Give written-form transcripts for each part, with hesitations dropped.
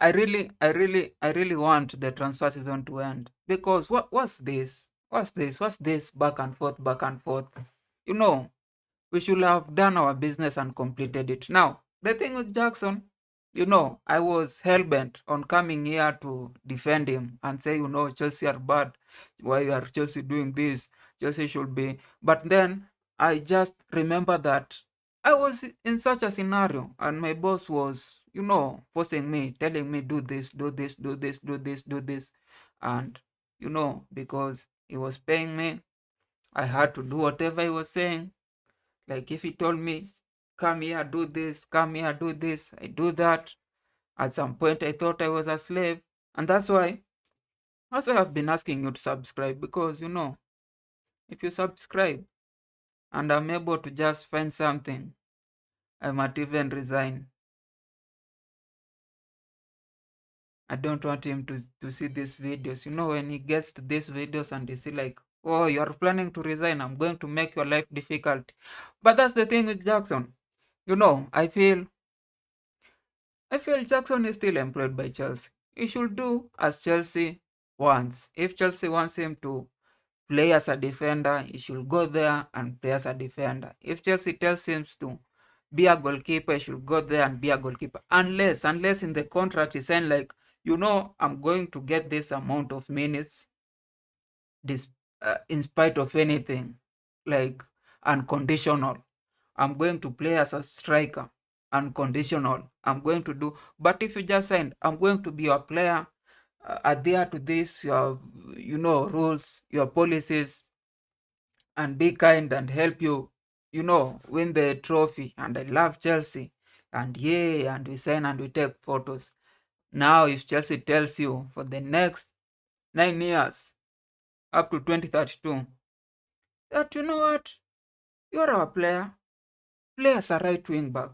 I really want the transfer season to end, because what's this? What's this back and forth, back and forth? You know, we should have done our business and completed it. Now, the thing with Jackson, I was hell-bent on coming here to defend him and say, Chelsea are bad. Why are Chelsea doing this? Chelsea should be. But then I just remember that I was in such a scenario and my boss was, forcing me, telling me, do this, do this, do this, do this, do this. And, because he was paying me, I had to do whatever he was saying. Like if he told me, come here, do this, come here, do this, I do that. At some point, I thought I was a slave. And that's why I've been asking you to subscribe, because, if you subscribe and I'm able to just find something, I might even resign. I don't want him to see these videos. When he gets to these videos and he see like, oh, you're planning to resign, I'm going to make your life difficult. But that's the thing with Jackson. I feel Jackson is still employed by Chelsea. He should do as Chelsea wants. If Chelsea wants him to play as a defender, he should go there and play as a defender. If Chelsea tells him to be a goalkeeper, he should go there and be a goalkeeper. Unless in the contract he's saying like, I'm going to get this amount of minutes this in spite of anything, like unconditional. I'm going to play as a striker, unconditional. I'm going to do. But if you just signed, I'm going to be your player, adhere to this, your rules, your policies, and be kind and help you, win the trophy. And I love Chelsea, and yay, and we sign and we take photos. Now, if Chelsea tells you for the next 9 years, up to 2032, that you know what, you're our player, play as a right wing back,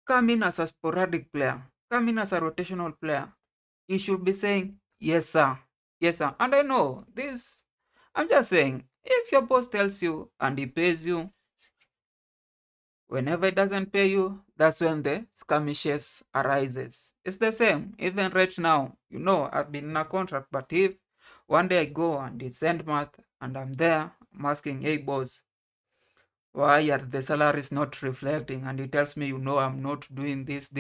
come in as a sporadic player, come in as a rotational player, you should be saying, yes, sir. Yes, sir. And I know this, I'm just saying, if your boss tells you and he pays you, whenever he doesn't pay you, that's when the skirmishes arises. It's the same. Even right now, I've been in a contract, but if one day I go and it's end month and I'm there, I'm asking, hey, boss, why are the salaries not reflecting? And he tells me, I'm not doing this.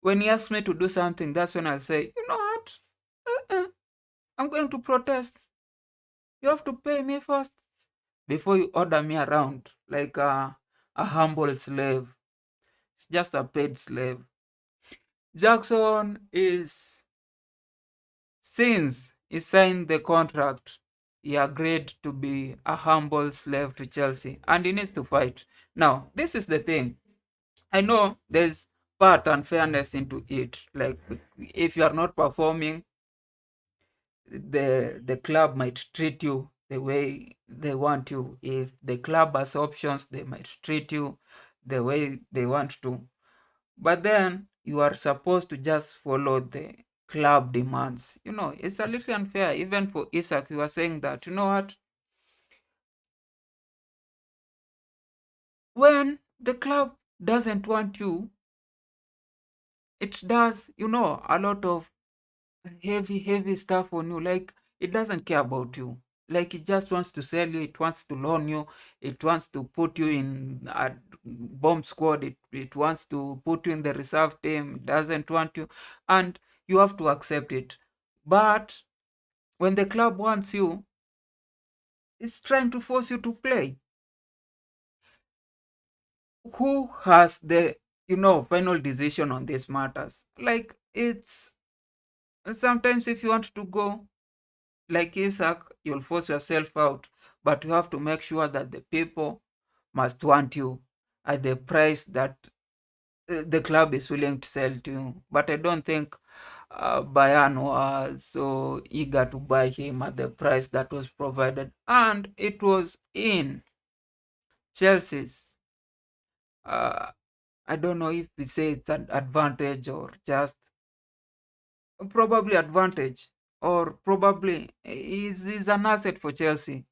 When he asks me to do something, that's when I'll say, you know what? Uh-uh. I'm going to protest. You have to pay me first before you order me around like a humble slave. It's just a paid slave. Jackson is, since he signed the contract, he agreed to be a humble slave to Chelsea and he needs to fight. Now, this is the thing. I know there's part and fairness into it. Like, if you are not performing, the club might treat you the way they want you. If the club has options, they might treat you the way they want to. But then you are supposed to just follow the club demands. It's a little unfair. Even for Isaac, you are saying that, you know what? When the club doesn't want you, it does, a lot of heavy stuff on you. Like, it doesn't care about you. Like, it just wants to sell you, it wants to loan you, it wants to put you in a bomb squad, it wants to put you in the reserve team, it doesn't want you, and you have to accept it. But when the club wants you, it's trying to force you to play. Who has the final decision on these matters? Like, it's sometimes if you want to go like Isaac, you'll force yourself out, but you have to make sure that the people must want you at the price that the club is willing to sell to you. But I don't think Bayern was so eager to buy him at the price that was provided, and it was in Chelsea's. Uh, I don't know if we say it's an advantage or just probably advantage, or probably is an asset for Chelsea.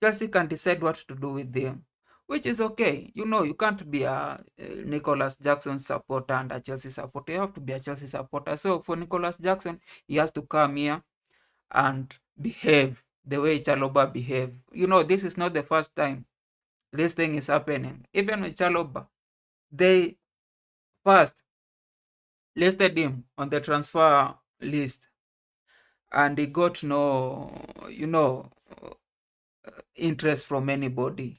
Chelsea can decide what to do with them. which is okay. You can't be a Nicholas Jackson supporter and a Chelsea supporter. You have to be a Chelsea supporter. So for Nicholas Jackson, he has to come here and behave the way Chaloba behave. This is not the first time this thing is happening. Even with Chaloba, they first listed him on the transfer list, and he got no, interest from anybody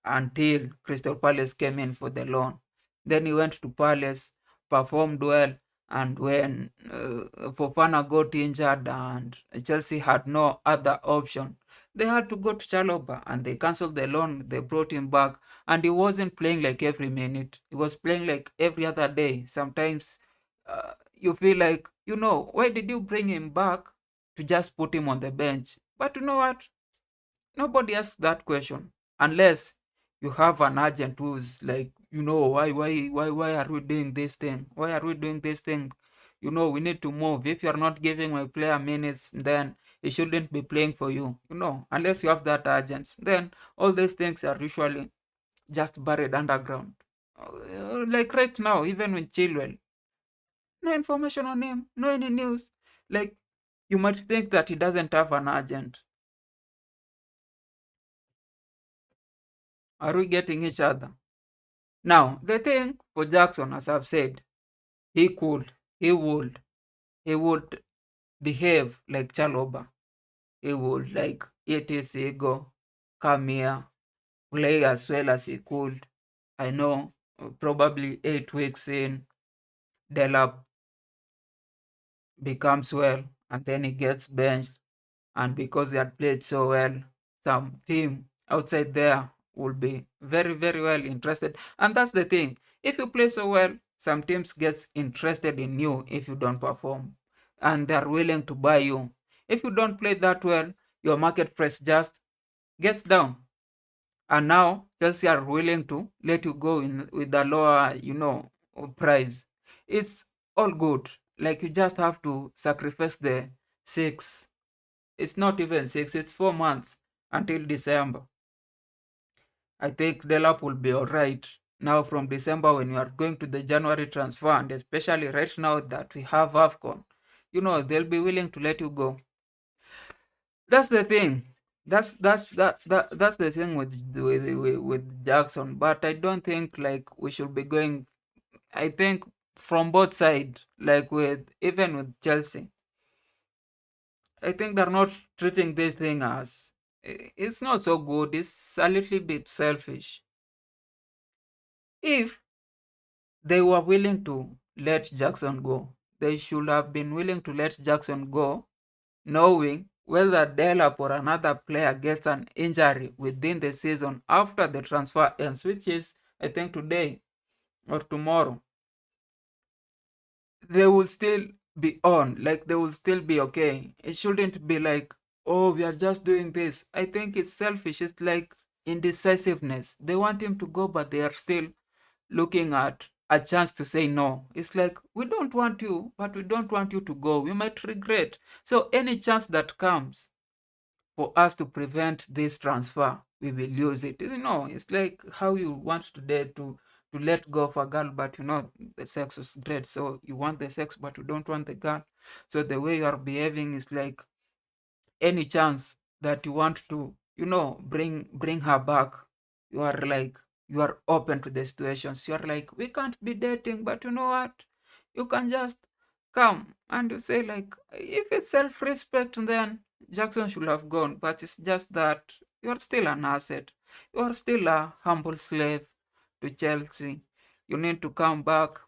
until Crystal Palace came in for the loan. Then he went to Palace, performed well, and when Fofana got injured and Chelsea had no other option, they had to go to Chaloba, and they cancelled the loan. They brought him back, and he wasn't playing like every minute. He was playing like every other day. Sometimes you feel like, why did you bring him back to just put him on the bench? But you know what? Nobody asks that question unless you have an agent who's like, why are we doing this thing? Why are we doing this thing? We need to move. If you're not giving my player minutes, then he shouldn't be playing for you. Unless you have that agent, then all these things are usually just buried underground. Like right now, even with Chilwell, no information on him, no any news. Like, you might think that he doesn't have an agent. Are we getting each other? Now, the thing for Jackson, as I've said, he could, he would, he would behave like Chaloba. He would like eat his ego, come here, play as well as he could. I know, probably 8 weeks in, Delap becomes well, and then he gets benched. And because he had played so well, some team outside there will be very, very well interested. And that's the thing. If you play so well, some teams gets interested in you if you don't perform. And they're willing to buy you. If you don't play that well, your market price just gets down. And now Chelsea are willing to let you go in with a lower, price. It's all good. Like, you just have to sacrifice the six. It's not even 6, it's 4 months until December. I think Delap will be alright. Now from December, when you are going to the January transfer, and especially right now that we have AFCON, they'll be willing to let you go. That's the thing. That's the thing with Jackson. But I don't think like we should be going. I think from both sides, like with even with Chelsea, I think they're not treating this thing as it's not so good. It's a little bit selfish. If they were willing to let Jackson go, they should have been willing to let Jackson go, knowing whether Delap or another player gets an injury within the season after the transfer ends, which is, I think, today or tomorrow. They will still be on, like they will still be okay. It shouldn't be like, oh, we are just doing this. I think it's selfish. It's like indecisiveness. They want him to go, but they are still looking at a chance to say no. It's like, we don't want you, but we don't want you to go. We might regret. So any chance that comes for us to prevent this transfer, we will use it. It's like how you want today to let go of a girl, but the sex was great, so you want the sex, but you don't want the girl. So the way you are behaving is like any chance that you want to, bring her back, you are like, you are open to the situations. You are like, we can't be dating, but you know what? You can just come and you say like, if it's self-respect, then Jackson should have gone. But it's just that you are still an asset. You are still a humble slave to Chelsea. You need to come back,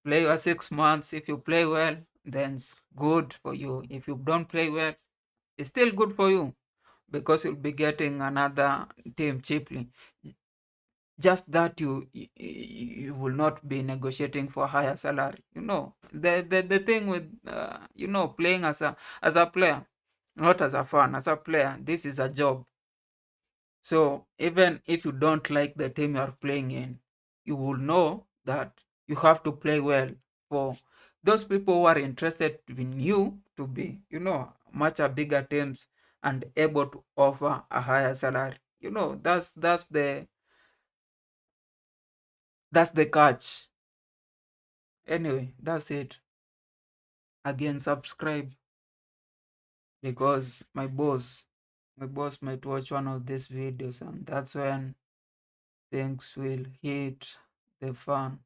play your 6 months. If you play well, then it's good for you. If you don't play well, it's still good for you because you'll be getting another team cheaply. Just that you will not be negotiating for higher salary. The thing with playing as a player, not as a fan, as a player, this is a job. So even if you don't like the team you are playing in, you will know that you have to play well for those people who are interested in you to be, much a bigger teams and able to offer a higher salary. That's the That's the catch. Anyway, that's it. Again, subscribe, because my boss might watch one of these videos, and that's when things will hit the fan.